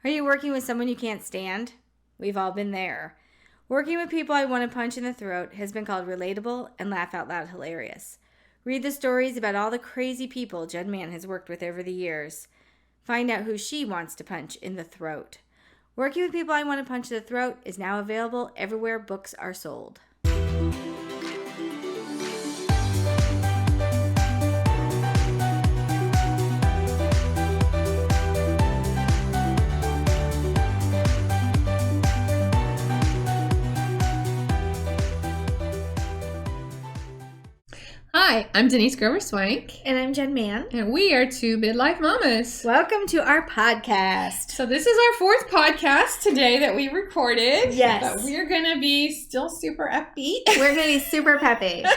Are you working with someone you can't stand? We've all been there. Working with people I want to punch in the throat has been called relatable and laugh out loud hilarious. Read the stories about all the crazy people Jen Mann has worked with over the years. Find out who she wants to punch in the throat. Working with people I want to punch in the throat is now available everywhere books are sold. Hi, I'm Denise Grover-Swank. And I'm Jen Mann. And we are two Midlife Mommas. Welcome to our podcast. So this is our fourth podcast today that we recorded. Yes. But we're going to be still super upbeat. We're going to be super peppy. And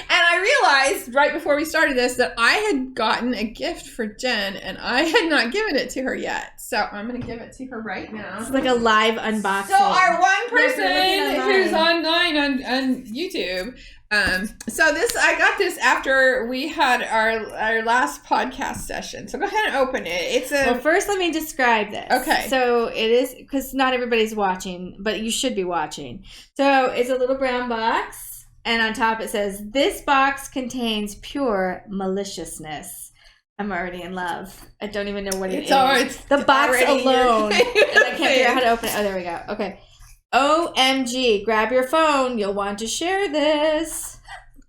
I realized right before we started this that I had gotten a gift for Jen and I had not given it to her yet. So I'm going to give it to her right now. It's like a live unboxing. So our one person Yes, who's online on YouTube. So I got this after we had our last podcast session. So go ahead and open it. Well, first let me describe this. Okay. So it is, because not everybody's watching, but you should be watching. So it's a little brown box, and on top it says, "This box contains pure maliciousness." I'm already in love. I don't even know what it is. The box alone. And I can't figure out how to open it. Oh, there we go. Okay. OMG, grab your phone. You'll want to share this.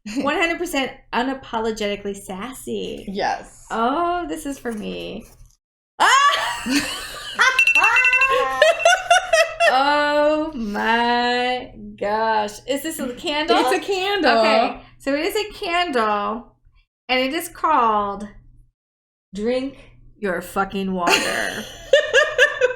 100% unapologetically sassy. Yes. Oh, this is for me. Ah! Oh my gosh. Is this a candle? It's a candle. Okay, so it is a candle, and it is called Drink Your Fucking Water.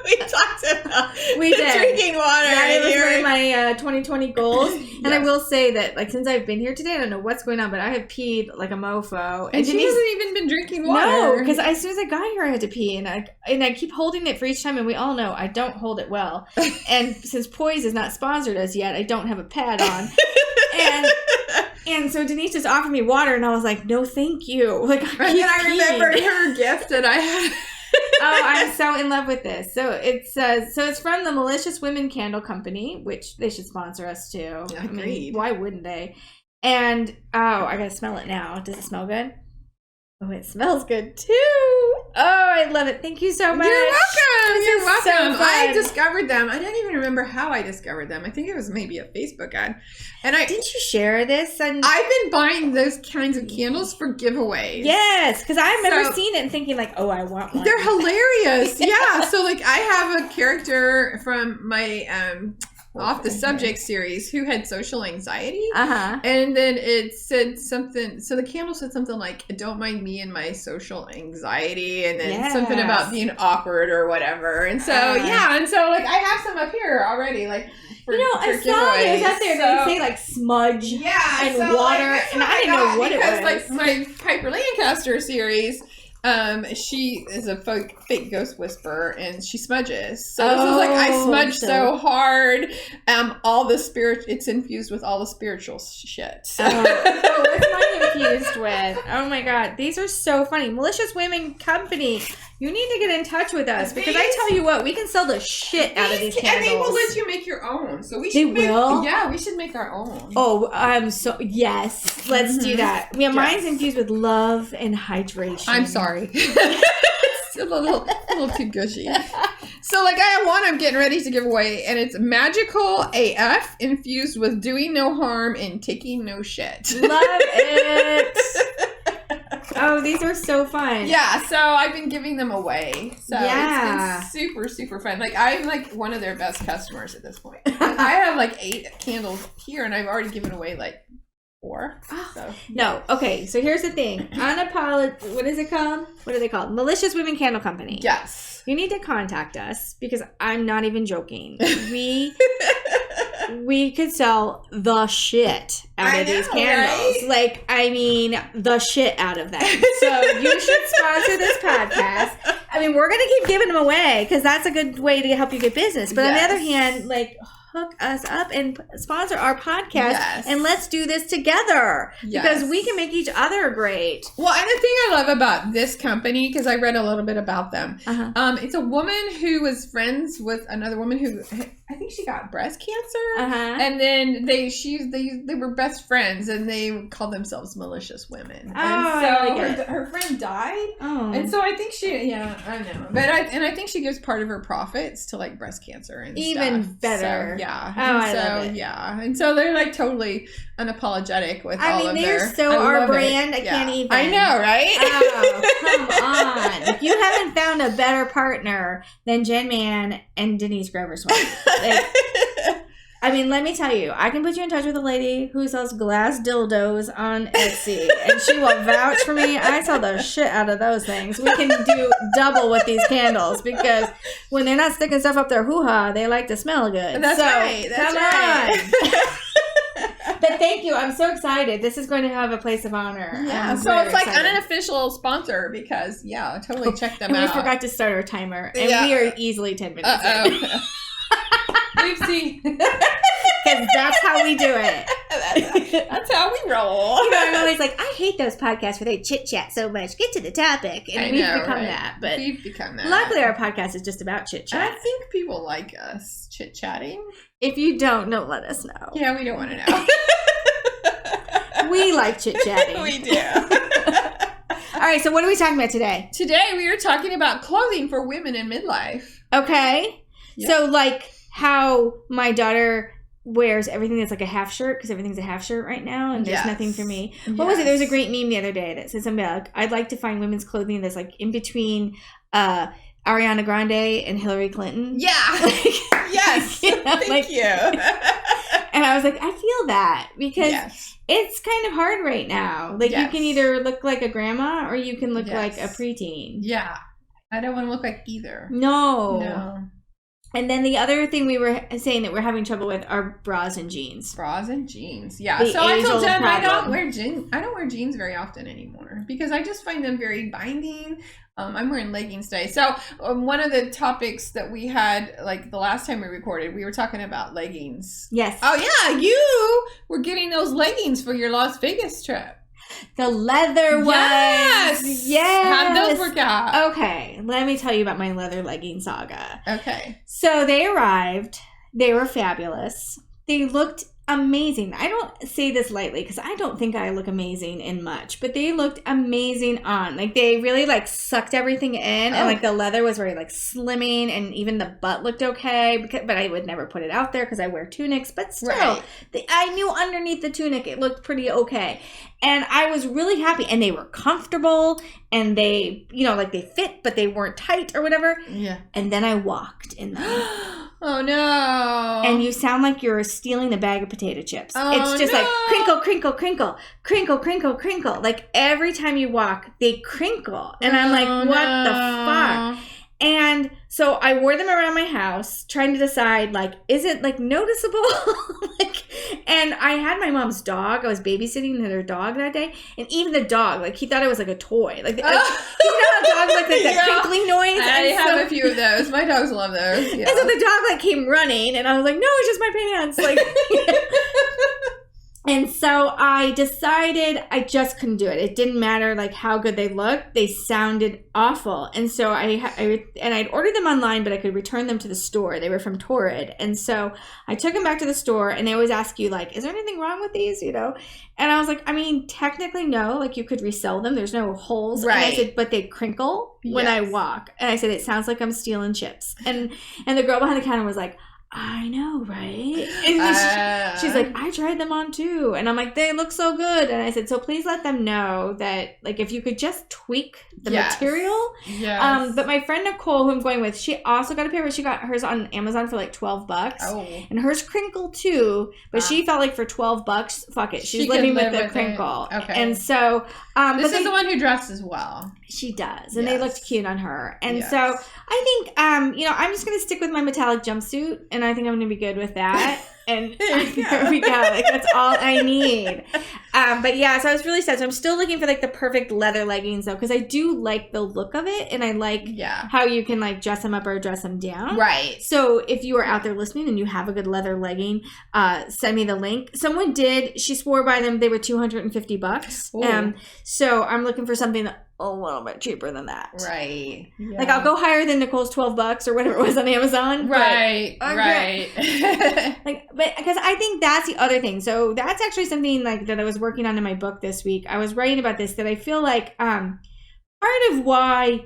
We talked about drinking water. Yeah, it was one of my 2020 goals. And I will say that, like, since I've been here today, I don't know what's going on, but I have peed like a mofo. And she hasn't even been drinking water. No, because as soon as I got here, I had to pee, and I keep holding it for each time, and we all know I don't hold it well. And since Poise has not sponsored us yet, I don't have a pad on. And so Denise just offered me water, and I was like, no, thank you. Like, I remembered her gift that I had. Oh, I'm so in love with this. So it says, it's from the Malicious Women Candle Company, which they should sponsor us too. Agreed. I mean, why wouldn't they? And, I gotta smell it now. Does it smell good? Oh, it smells good too. Oh, I love it. Thank you so much. You're welcome. You're welcome. So I discovered them. I don't even remember how I discovered them. I think it was maybe a Facebook ad. And didn't you share this? I've been buying those kinds of candles for giveaways. Yes, because I remember seeing it and thinking like, oh, I want one. They're hilarious. Yeah. So like I have a character from my Off the Subject series who had social anxiety. Uh-huh. And then it said something, so the candle said something like, don't mind me and my social anxiety, and then something about being awkward or whatever. And so, and so like I have some up here already, like for I saw it was up there. They say like smudge and water, like, and I didn't know what it was. Like my Piper Lancaster series, she is a fake ghost whisperer, and she smudges. So this is like, I smudge so hard. All the it's infused with all the spiritual shit. So. What's mine infused with? Oh my god, these are so funny. Malicious Women Company, you need to get in touch with us, because I tell you what, we can sell the shit out of these candles. And they will let you make your own. So we should will? Yeah, we should make our own. Oh, yes, let's do that. Yeah, mine's infused with love and hydration. I'm sorry. It's a little too gushy. So like I have one I'm getting ready to give away, and it's magical AF infused with doing no harm and taking no shit. Love it. Oh, these are so fun. Yeah, so I've been giving them away. So it's been super, super fun. Like I'm like one of their best customers at this point. I have like 8 candles here, and I've already given away like 4. So. No, okay, so here's the thing. What is it called? What are they called? Malicious Women Candle Company. Yes. You need to contact us, because I'm not even joking. We could sell the shit out of these candles. Right? Like, I mean, the shit out of them. So you should sponsor this podcast. I mean, we're going to keep giving them away, because that's a good way to help you get business. But on the other hand, like, hook us up and sponsor our podcast. Yes. And let's do this together. Yes. Because we can make each other great. Well, and the thing I love about this company, because I read a little bit about them, it's a woman who was friends with another woman who, I think she got breast cancer, and then they were best friends, and they called themselves malicious women. And so her friend died, and so I think she, I know, but I think she gives part of her profits to like breast cancer and even stuff. better. So, I love it. And so they're like totally unapologetic with all of their. So our brand. I can't even. I know, right? Oh, come on! If you haven't found a better partner than Jen Mann and Denise Grover Swank, I mean, let me tell you, I can put you in touch with a lady who sells glass dildos on Etsy, and she will vouch for me. I sell the shit out of those things. We can do double with these candles because when they're not sticking stuff up their hoo-ha, they like to smell good. That's right. Come on. But thank you. I'm so excited. This is going to have a place of honor. Yeah. So it's like an unofficial sponsor because, totally check them out. We forgot to start our timer, and we are easily 10 minutes in. We've seen. Because that's how we do it. That's how we roll. I'm always like, I hate those podcasts where they chit-chat so much. Get to the topic. And we've become that. But we've become that. Luckily, our podcast is just about chit-chat. I think people like us chit-chatting. If you don't let us know. Yeah, we don't want to know. We like chit-chatting. We do. All right, so what are we talking about today? Today, we are talking about clothing for women in midlife. Okay. Yep. So, like, how my daughter wears everything that's like a half shirt because everything's a half shirt right now and there's nothing for me. What was it? There was a great meme the other day that said something like, I'd like to find women's clothing that's like in between Ariana Grande and Hillary Clinton. Yeah. Yes. Thank you. And I was like, I feel that because it's kind of hard right now. Like you can either look like a grandma or you can look like a preteen. Yeah. I don't want to look like either. No. And then the other thing we were saying that we're having trouble with are bras and jeans. Bras and jeans, yeah. So I told Jen I don't wear jeans very often anymore because I just find them very binding. I'm wearing leggings today. So one of the topics that we had, like the last time we recorded, we were talking about leggings. Yes. Oh yeah, you were getting those leggings for your Las Vegas trip. The leather ones. Yes. How'd those work out? Okay. Let me tell you about my leather legging saga. Okay. So they arrived. They were fabulous. They looked amazing. I don't say this lightly because I don't think I look amazing in much, but they looked amazing on. Like they really like sucked everything in and like the leather was very like slimming and even the butt looked okay, but I would never put it out there because I wear tunics, but still I knew underneath the tunic it looked pretty okay. And I was really happy and they were comfortable and they, like they fit, but they weren't tight or whatever. Yeah. And then I walked in them. Oh no. And you sound like you're stealing a bag of potato chips. It's just like crinkle, crinkle, crinkle, crinkle, crinkle, crinkle. Like every time you walk, they crinkle. And I'm like, what the fuck? And so I wore them around my house trying to decide, like, is it like noticeable? And I had my mom's dog. I was babysitting her dog that day. And even the dog, like, he thought it was like a toy. Like, you know how dogs like that crinkling noise? I have a few of those. My dogs love those. Yeah. And so the dog like came running and I was like, no, it's just my pants. Like, and so I decided I just couldn't do it. It didn't matter like how good they looked. They sounded awful. And so I'd ordered them online, but I could return them to the store. They were from Torrid. And so I took them back to the store and they always ask you like, is there anything wrong with these? And I was like, I mean, technically no, like you could resell them. There's no holes. Right. And I said, but they crinkle when I walk. And I said, it sounds like I'm stealing chips. And the girl behind the counter was like, I know, right? And she's like, I tried them on too. And I'm like, they look so good. And I said, so please let them know that, like, if you could just tweak the material. Yes. But my friend Nicole, who I'm going with, she also got a pair, but she got hers on Amazon for like $12. Oh. And hers crinkle too, but she felt like for $12, fuck it. She's living with the crinkle. Okay. And so, this is the one who dresses well. She does. And they looked cute on her. And so I think, I'm just going to stick with my metallic jumpsuit. And I think I'm going to be good with that. And there we go. Like, that's all I need. But yeah, so I was really sad. So I'm still looking for like the perfect leather leggings though, because I do like the look of it, and I like how you can like dress them up or dress them down. Right. So if you are out there listening and you have a good leather legging, send me the link. Someone did. She swore by them. They were $250. So I'm looking for something a little bit cheaper than that. Right. Yeah. Like I'll go higher than Nicole's $12 or whatever it was on Amazon. Right. Right. But because I think that's the other thing. So that's actually something like that I was working on in my book this week. I was writing about this, that I feel like part of why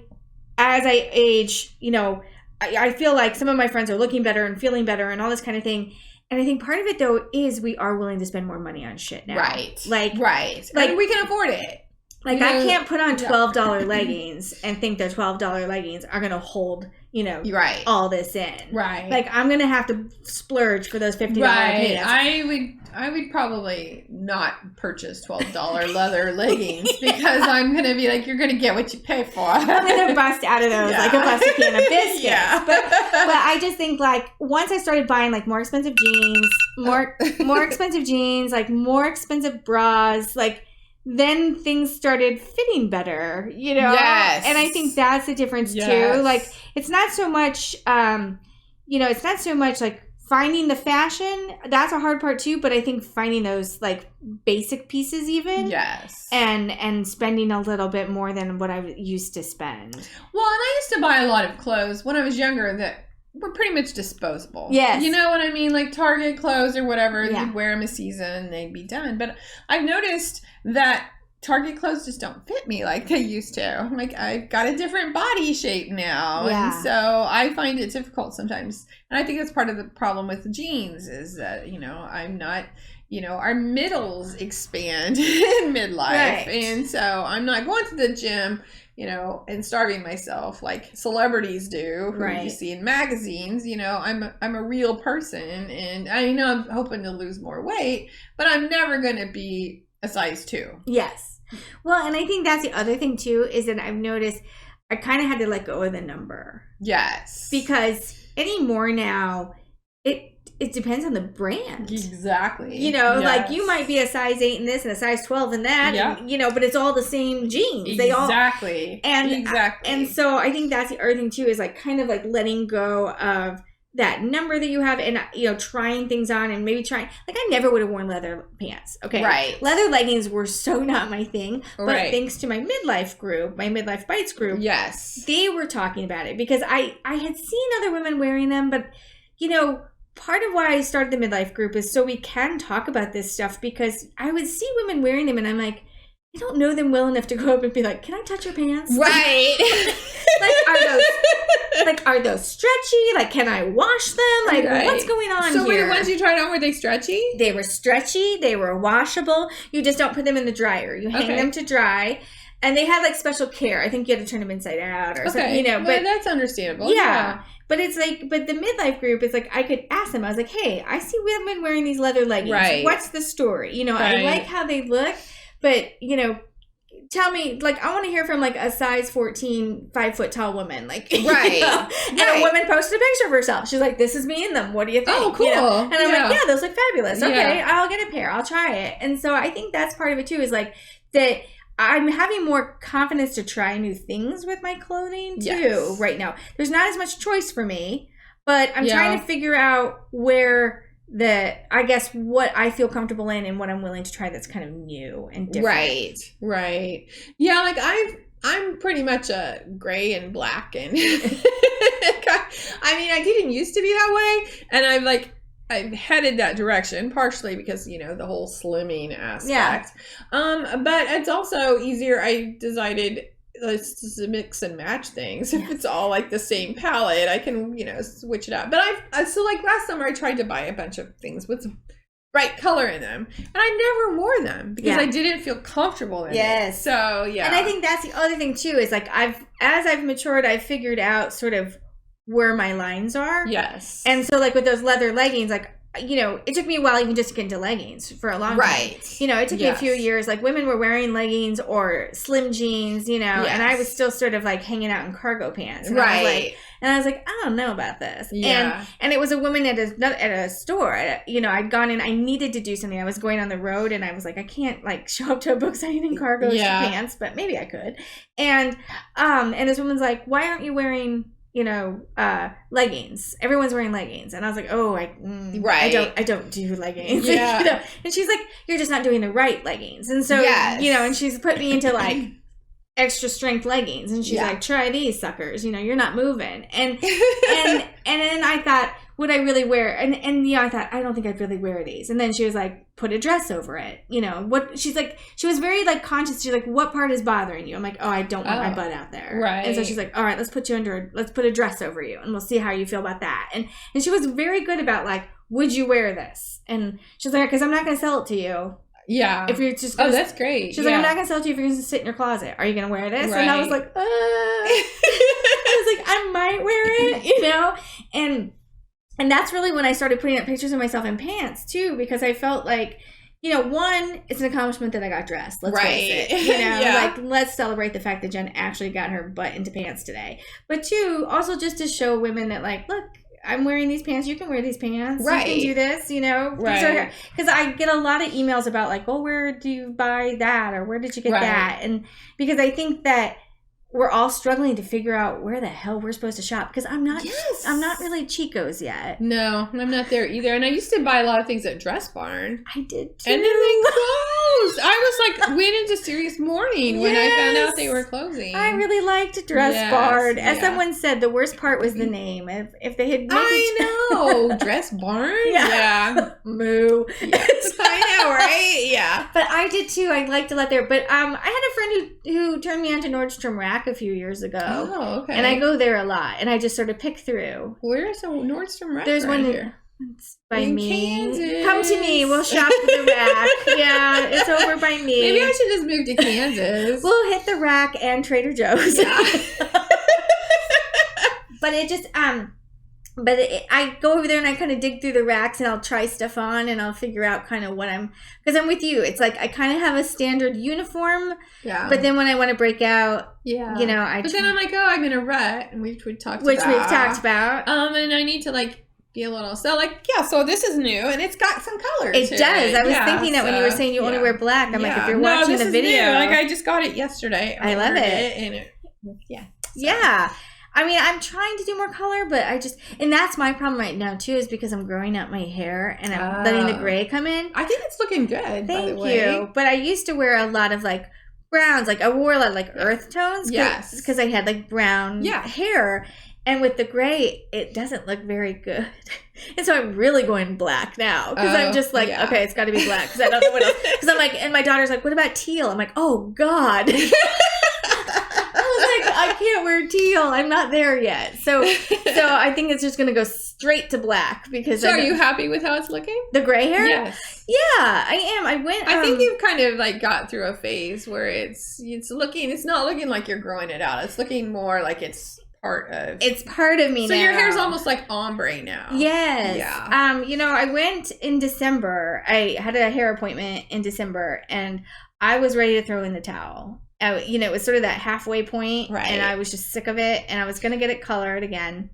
as I age, you know, I feel like some of my friends are looking better and feeling better and all this kind of thing. And I think part of it though is we are willing to spend more money on shit now. Right. Like and we can afford it. Like, I can't put on $12 leggings and think that $12 leggings are going to hold, you know, all this in. Right. Like, I'm going to have to splurge for those $50 pants. I would probably not purchase $12 leather leggings because I'm going to be like, you're going to get what you pay for. I'm going to bust out of those like a busted can of biscuits. Yeah. But I just think, like, once I started buying, like, more expensive jeans, like, more expensive bras, like, then things started fitting better, you know? Yes. And I think that's the difference too. Like, it's not so much, it's not so much like finding the fashion. That's a hard part too. But I think finding those like basic pieces even. Yes. And spending a little bit more than what I used to spend. Well, and I used to buy a lot of clothes when I was younger that were pretty much disposable. Yes. You know what I mean? Like Target clothes or whatever. Yeah. You'd wear them a season, they'd be done. But I've noticed that Target clothes just don't fit me like they used to. Like, I've got a different body shape now. Yeah. And so I find it difficult sometimes. And I think that's part of the problem with jeans is that, you know, I'm not, you know, our middles expand in midlife. Right. And so I'm not going to the gym, you know, and starving myself like celebrities do, who you see in magazines. You know, I'm a real person, and I know I'm hoping to lose more weight, but I'm never going to be a size 2. Yes. Well, and I think that's the other thing too, is that I've noticed I kind of had to let go of the number. Yes. Because anymore now, it depends on the brand. Exactly. You know, like you might be a size 8 in this and a size 12 in that, and, you know, but it's all the same jeans. Exactly. And so I think that's the other thing too, is like kind of like letting go of that number that you have, and, you know, trying things on, and maybe trying, like, I never would have worn leather pants. Okay. Right. Leather leggings were so not my thing, but thanks to my midlife group, my Midlife Bites group. Yes. They were talking about it because I had seen other women wearing them, but, you know, part of why I started the midlife group is so we can talk about this stuff, because I would see women wearing them and I'm like, I don't know them well enough to go up and be like, can I touch your pants? Right. Are those stretchy? Like, can I wash them? Like, what's going on here? So the ones you tried on, were they stretchy? They were stretchy. They were washable. You just don't put them in the dryer. You hang them to dry. And they had like special care. I think you had to turn them inside out or something, you know. But that's understandable. Yeah. But it's like, but the midlife group is like, I could ask them. I was like, hey, I see women wearing these leather leggings. Right. What's the story? You know, I like how they look, but, you know, tell me, like, I want to hear from like a size 14, 5 foot tall woman. Like, right. You know? And a woman posted a picture of herself. She's like, this is me in them. What do you think? Oh, cool. You know? And I'm like, yeah, those look fabulous. Okay, I'll get a pair. I'll try it. And so I think that's part of it too, is like that I'm having more confidence to try new things with my clothing too right now. There's not as much choice for me, but I'm trying to figure out where what I feel comfortable in and what I'm willing to try that's kind of new and different. Right. Yeah, like I'm pretty much a gray and black, and I mean, I didn't used to be that way, and I've headed that direction, partially because, you know, the whole slimming aspect. But it's also easier. I decided, let's just mix and match things. If it's all like the same palette, I can, you know, switch it up. But so like last summer, I tried to buy a bunch of things with bright color in them, and I never wore them because I didn't feel comfortable in it. So and I think that's the other thing too, is like as I've matured, I've figured out sort of where my lines are. Yes. And so like with those leather leggings, like it took me a while even just to get into leggings for a long time. Right. It took me a few years. Like women were wearing leggings or slim jeans, and I was still sort of like hanging out in cargo pants. And Right. I was like, I don't know about this. Yeah. And it was a woman at a store. I'd gone in. I needed to do something. I was going on the road, and I was like, I can't like show up to a book signing in cargo pants, but maybe I could. And this woman's like, why aren't you wearing leggings? Everyone's wearing leggings. And I was like, I don't do leggings. Yeah. And she's like, you're just not doing the right leggings. And so, and she's put me into like extra strength leggings. And she's like, try these suckers. You're not moving. And then I thought, would I really wear? And I thought, I don't think I'd really wear these. And then she was like, put a dress over it. She's like, she was very like conscious. She's like, what part is bothering you? I'm like, I don't want my butt out there. Right. And so she's like, all right, let's put a dress over you and we'll see how you feel about that. And she was very good about like, would you wear this? And she's like, because I'm not going to sell it to you. Yeah. If you're just that's great. She's like, I'm not going to sell it to you if you're going to sit in your closet. Are you going to wear this? Right. And I was like, I was like, I might wear it, And that's really when I started putting up pictures of myself in pants, too, because I felt like, one, it's an accomplishment that I got dressed. Let's face it. Like, let's celebrate the fact that Jen actually got her butt into pants today. But two, also just to show women that, like, look, I'm wearing these pants. You can wear these pants. Right. You can do this, Right. Because I get a lot of emails about, like, where do you buy that? Or where did you get that? And because I think that we're all struggling to figure out where the hell we're supposed to shop because I'm not really Chico's yet. No, I'm not there either. And I used to buy a lot of things at Dress Barn. I did too. And then they closed. I was like, went into serious mourning when I found out they were closing. I really liked Dress Barn. As someone said, the worst part was the name. If they had made Dress Barn? Yeah. Moo. Yes, I know, right? Yeah. But I did too. I liked a lot there. But I had a friend who turned me on to Nordstrom Rack a few years ago. Oh, okay. And I go there a lot. And I just sort of pick through. Where's a Nordstrom Rack? There's one here. By in me. Kansas. Come to me. We'll shop at the rack. Yeah, it's over by me. Maybe I should just move to Kansas. We'll hit the rack and Trader Joe's. Yeah. But it just I go over there and I kind of dig through the racks and I'll try stuff on and I'll figure out kind of what because I'm with you. It's like I kind of have a standard uniform. Yeah. But then when I want to break out, then I'm It does. I was thinking that when you were saying you only wear black, I'm like, if you're watching the video, new. Like I just got it yesterday. I love it. And yeah. I mean, I'm trying to do more color, but and that's my problem right now too, is because I'm growing out my hair and I'm letting the gray come in. I think it's looking good. Thank you. But I used to wear a lot of like browns, like I wore a lot of like earth tones, because I had like brown hair. And with the gray, it doesn't look very good. And so I'm really going black now. Because I'm just like, okay, it's got to be black. Because I don't know what else. Because I'm like, and my daughter's like, what about teal? I'm like, oh, God. I was like, I can't wear teal. I'm not there yet. So I think it's just going to go straight to black. Because so are you happy with how it's looking? The gray hair? Yes. Yeah, I am. I think you've kind of like got through a phase where it's not looking like you're growing it out. It's looking more like it's part of me now. So your hair's almost like ombre now. Yes. Yeah. I went in December. I had a hair appointment in December and I was ready to throw in the towel. It was sort of that halfway point. Right. And I was just sick of it and I was going to get it colored again.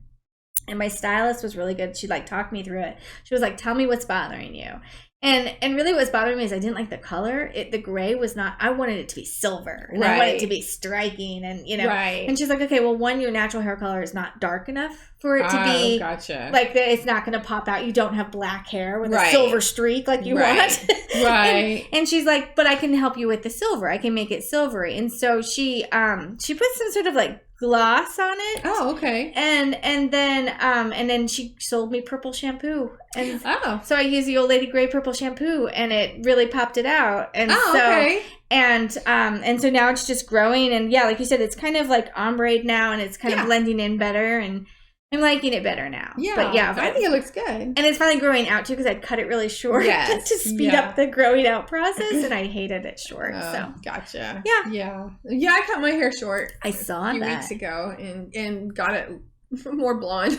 And my stylist was really good. She like talked me through it. She was like, tell me what's bothering you. And really what's bothering me is I didn't like the color. The gray was not, I wanted it to be silver. And I wanted it to be striking and, Right. And she's like, okay, well, one, your natural hair color is not dark enough for it to be. Gotcha. Like, it's not going to pop out. You don't have black hair with a silver streak like you want. Right. And she's like, but I can help you with the silver. I can make it silvery. And so she put some sort of like gloss on it. Oh, okay. And then she sold me purple shampoo. And so I used the Old Lady Gray purple shampoo and it really popped it out. And okay. And so now it's just growing and like you said, it's kind of like ombre now and it's kind of blending in better and I'm liking it better now. Yeah. But I think it looks good. And it's finally growing out too because I cut it really short to speed up the growing out process and I hated it short. So gotcha. Yeah. Yeah, I cut my hair short. I saw a few that weeks ago and got it more blonde.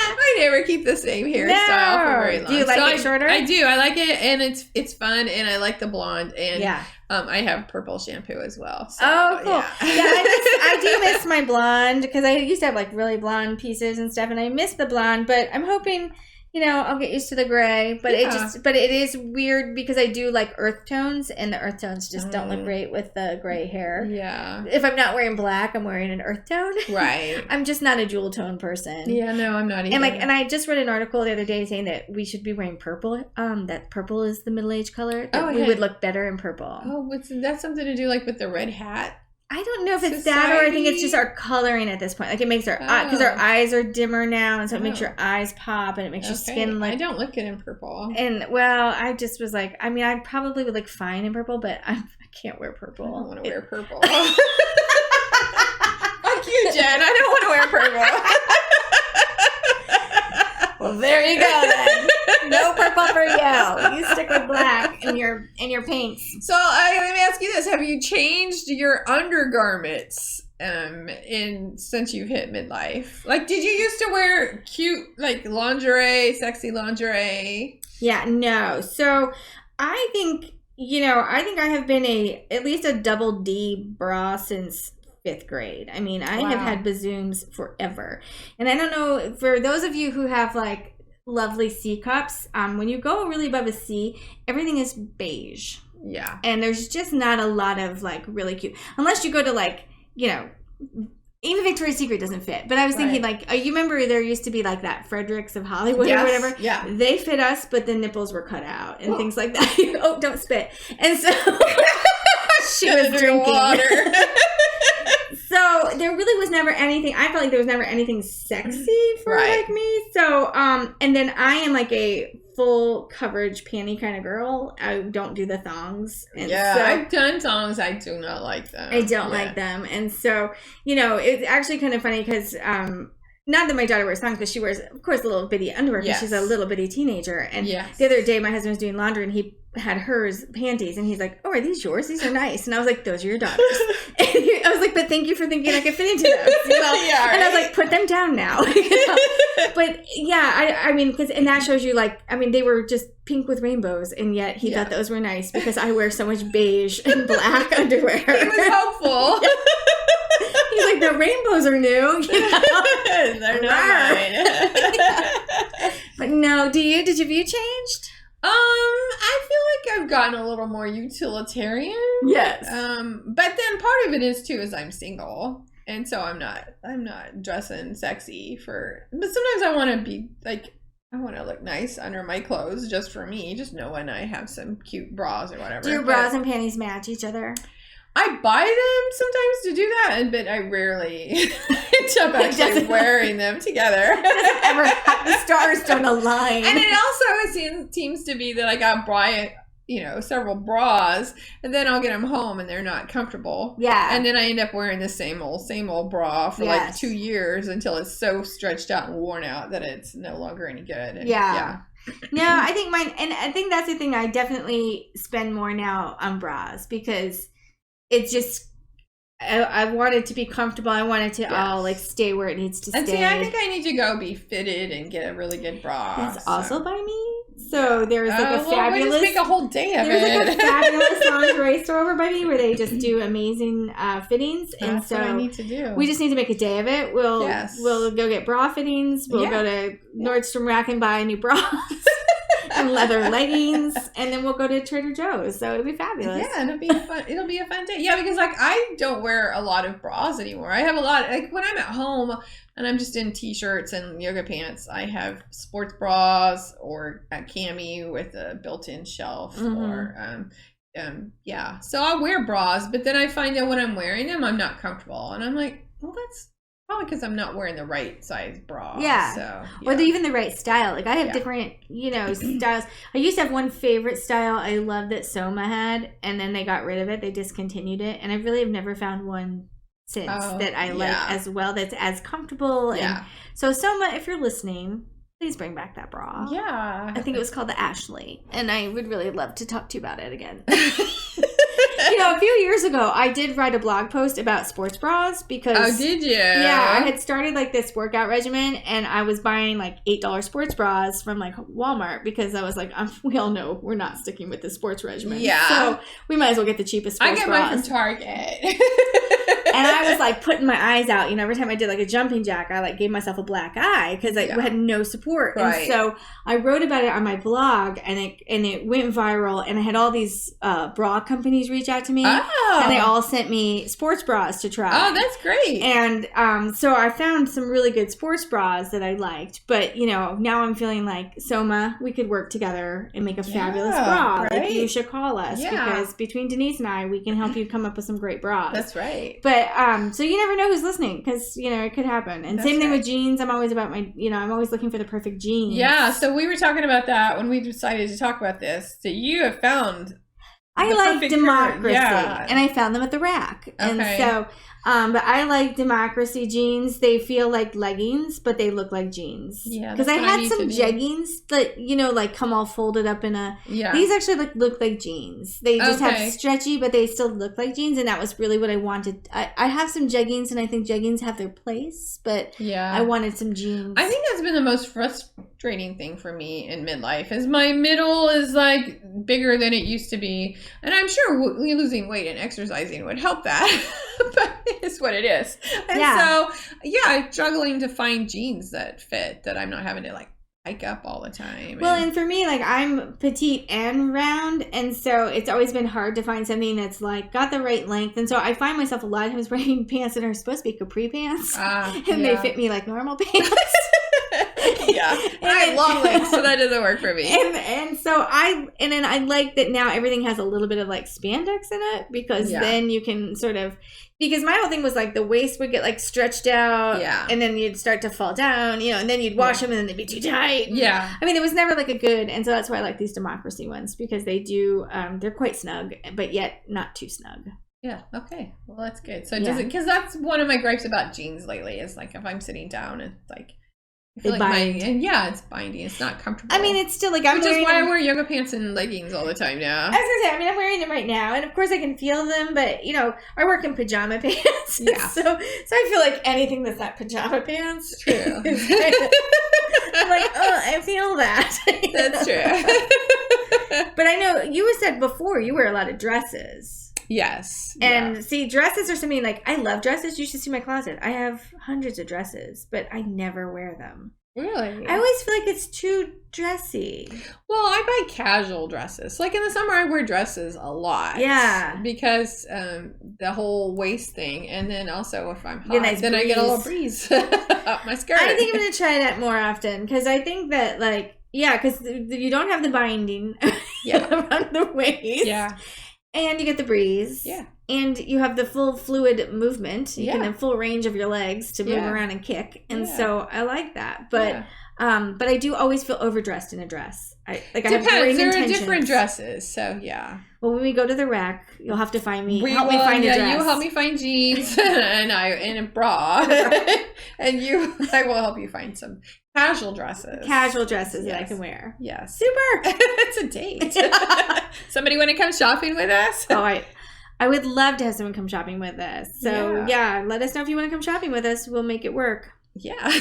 I never keep the same hairstyle for very long. Do you like it shorter? I do. I like it, and it's fun, and I like the blonde, and yeah. I have purple shampoo as well. So, oh, cool. Yeah, I do miss my blonde because I used to have like really blonde pieces and stuff, and I miss the blonde. But I'm hoping, I'll get used to the gray. But it is weird because I do like earth tones, and the earth tones just don't look great with the gray hair. Yeah. If I'm not wearing black, I'm wearing an earth tone. Right. I'm just not a jewel tone person. Yeah, no, I'm not either. And I just read an article the other day saying that we should be wearing purple. That purple is the middle age color. That we would look better in purple. Oh, that's something to do like with the red hat? I don't know if it's that or I think it's just our coloring at this point. Like it makes our because our eyes are dimmer now, and so it makes your eyes pop and it makes your skin look. I don't look good in purple. And well, I just was like, I mean, I probably would look fine in purple, but I can't wear purple. I don't want to wear purple. Fuck you, Jen. I don't want to wear purple. Well, there you go then. No purple for you. You stick with black and your pinks. So let me ask you this: have you changed your undergarments since you've hit midlife? Like, did you used to wear cute like lingerie, sexy lingerie? Yeah, no. So I think I have been at least a double D bra since 5th grade. I mean, I have had bazooms forever. And I don't know, for those of you who have like lovely C cups, when you go really above a C, everything is beige. Yeah. And there's just not a lot of like really cute, unless you go to like, even Victoria's Secret doesn't fit. But I was thinking like, you remember there used to be like that Fredericks of Hollywood or whatever? Yeah. They fit us, but the nipples were cut out and things like that. Oh, don't spit. And so she was drinking water. So there really was never anything. I felt like there was never anything sexy for like me. So, and then I am like a full coverage panty kind of girl. I don't do the thongs. And so, I've done thongs. I do not like them. I don't like them. And so, it's actually kind of funny because, not that my daughter wears thongs, but she wears, of course, little bitty underwear because she's a little bitty teenager. And the other day, my husband was doing laundry and he had hers panties and he's like, "Oh, are these yours? These are nice." And I was like, "Those are your daughter's." And I was like, "But thank you for thinking I could fit into those." And I was like, "Put them down now." But yeah, I mean, and that shows you like, I mean, they were just pink with rainbows, and yet he thought those were nice because I wear so much beige and black underwear. He was helpful. He's like, "The rainbows are new." They're not mine. But no, have you changed? I feel like I've gotten a little more utilitarian. Yes. But then part of it is I'm single. And so I'm not dressing sexy but sometimes I want to be like, I want to look nice under my clothes just for me, just knowing I have some cute bras or whatever. Do your bras and panties match each other? I buy them sometimes to do that, but I rarely end up actually wearing them together. The stars don't align. And it also seems to be that like I'll buy several bras, and then I'll get them home and they're not comfortable. Yeah. And then I end up wearing the same old bra for like 2 years until it's so stretched out and worn out that it's no longer any good. And, No, I think and I think that's the thing. I definitely spend more now on bras because it's just, I want it to be comfortable. I want it to all like stay where it needs to stay. And see, I think I need to go be fitted and get a really good bra. That's also by me. So there's like a fabulous. We just make a whole day of there's like a fabulous lingerie store over by me where they just do amazing fittings. That's and so what I need to do. We just need to make a day of it. We'll go get bra fittings. We'll go to Nordstrom Rack and buy new bras. And leather leggings, and then we'll go to Trader Joe's. So it'll be fabulous. Yeah, it'll be a fun day. Yeah, because like I don't wear a lot of bras anymore. I have a lot like when I'm at home and I'm just in t-shirts and yoga pants, I have sports bras or a cami with a built-in shelf or so I'll wear bras, but then I find that when I'm wearing them I'm not comfortable, and I'm like, well, that's probably because I'm not wearing the right size bra. Yeah. So, or even the right style. Like I have different, styles. I used to have one favorite style I loved that Soma had, and then they got rid of it. They discontinued it. And I really have never found one since that I like as well, that's as comfortable. And so Soma, if you're listening, please bring back that bra. Yeah. I think it was called the Ashley. And I would really love to talk to you about it again. A few years ago, I did write a blog post about sports bras because... Oh, did you? Yeah, I had started like this workout regimen, and I was buying like $8 sports bras from like Walmart because I was like, we all know we're not sticking with the sports regimen. Yeah. So we might as well get the cheapest sports bras. I get mine from Target. And I was like putting my eyes out. Every time I did like a jumping jack, I like gave myself a black eye because I had no support. Right. And so I wrote about it on my blog, and it went viral. And I had all these bra companies reach out to me, and they all sent me sports bras to try. Oh, that's great. And so I found some really good sports bras that I liked. But now I'm feeling like, Soma, we could work together and make a fabulous bra. Right. Like, you should call us because between Denise and I, we can help you come up with some great bras. That's right. But so you never know who's listening because it could happen. And same thing with jeans. I'm always about I'm always looking for the perfect jeans. Yeah. So we were talking about that when we decided to talk about this. That you have found. I like democracy, and I found them at the rack. Okay. And so, but I like democracy jeans. They feel like leggings, but they look like jeans. Yeah, because I had some jeggings that like come all folded up in a. Yeah. These actually look like jeans. They just have stretchy, but they still look like jeans, and that was really what I wanted. I have some jeggings, and I think jeggings have their place, but I wanted some jeans. I think that's been the most frustrating thing for me in midlife is my middle is like bigger than it used to be. And I'm sure losing weight and exercising would help that, but it's what it is. And so, I'm struggling to find jeans that fit, that I'm not having to like hike up all the time. Well, and for me, like I'm petite and round, and so it's always been hard to find something that's like got the right length. And so I find myself a lot of times wearing pants that are supposed to be capri pants, and they fit me like normal pants. I have long legs, so that doesn't work for me. And so then I like that now everything has a little bit of like spandex in it because then you can sort of, because my whole thing was like the waist would get like stretched out, and then you'd start to fall down, and then you'd wash them and then they'd be too tight. Yeah, I mean, it was never like a good, and so that's why I like these democracy ones because they do, they're quite snug, but yet not too snug. Yeah. Okay. Well, that's good. So does it? Because that's one of my gripes about jeans lately is like if I'm sitting down, it's like. I feel like it's binding. It's not comfortable. I mean, it's still like which is why I wear yoga pants and leggings all the time now. I was gonna say, I'm wearing them right now, and of course I can feel them, but I work in pajama pants, so I feel like anything that's not pajama pants. True. I'm like, I feel that. That's true. But I know you said before you wear a lot of dresses. Yes. And see, dresses are something like, I love dresses. You should see my closet. I have hundreds of dresses, but I never wear them. Really? I always feel like it's too dressy. Well, I buy casual dresses. Like in the summer, I wear dresses a lot. Yeah. Because the whole waist thing. And then also if I'm hot, then I get a little breeze up my skirt. I think I'm going to try that more often because I think that because you don't have the binding around the waist. Yeah. And you get the breeze. Yeah. And you have the full fluid movement. You can have full range of your legs to move around and kick. And so I like that. But I do always feel overdressed in a dress. Depends. There are different dresses. So Well, when we go to the rack, you'll have to find me. Help me find a dress. You help me find jeans and a bra. And I will help you find some casual dresses. That I can wear. Yes. Super. It's a date. Somebody want to come shopping with us? Oh, I would love to have someone come shopping with us. So let us know if you want to come shopping with us. We'll make it work. Yeah.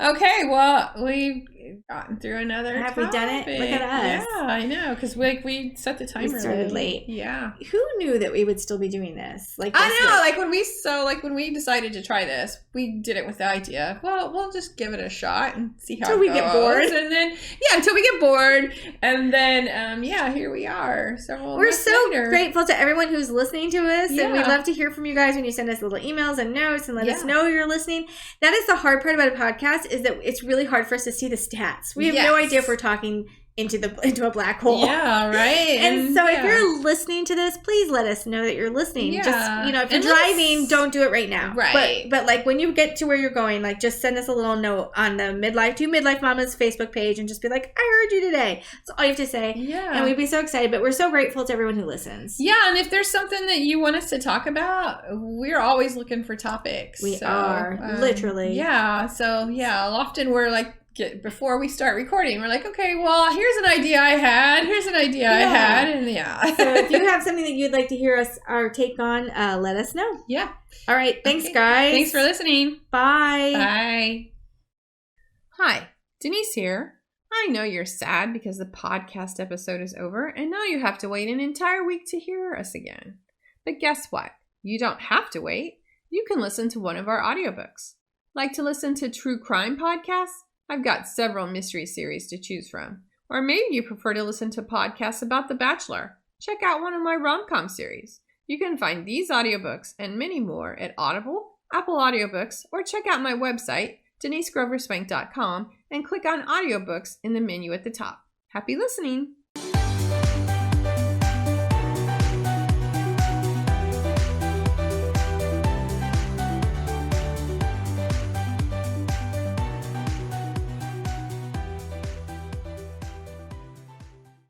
Okay. Well, we've gotten through another. Have we done it? Look at us. Yeah, I know. Because we set the timer. We started late. Yeah. Who knew that we would still be doing this? I know. When we decided to try this, we did it with the idea. Well, we'll just give it a shot and see how it goes. Until we get bored. And then until we get bored, and then here we are. So we're so grateful to everyone who's listening to us, and we love to hear from you guys when you send us little emails and notes and let us know you're listening. That is the hard part about a podcast, is that it's really hard for us to see the stats. We have no idea if we're talking into a black hole. Yeah, right. And so if you're listening to this, please let us know that you're listening. Yeah. Just, if you're driving, don't do it right now. Right. But like when you get to where you're going, like just send us a little note on the Midlife Mommas Facebook page and just be like, I heard you today. That's all you have to say. Yeah. And we'd be so excited. But we're so grateful to everyone who listens. Yeah. And if there's something that you want us to talk about, we're always looking for topics. We are. Literally. Yeah. So often we're like before we start recording, we're like, okay, well, here's an idea I had. And So if you have something that you'd like to hear our take on, let us know. Yeah. All right. Thanks, guys. Thanks for listening. Bye. Bye. Hi, Denise here. I know you're sad because the podcast episode is over and now you have to wait an entire week to hear us again. But guess what? You don't have to wait. You can listen to one of our audiobooks. Like to listen to true crime podcasts? I've got several mystery series to choose from. Or maybe you prefer to listen to podcasts about The Bachelor. Check out one of my rom-com series. You can find these audiobooks and many more at Audible, Apple Audiobooks, or check out my website, denisegroverspank.com, and click on audiobooks in the menu at the top. Happy listening!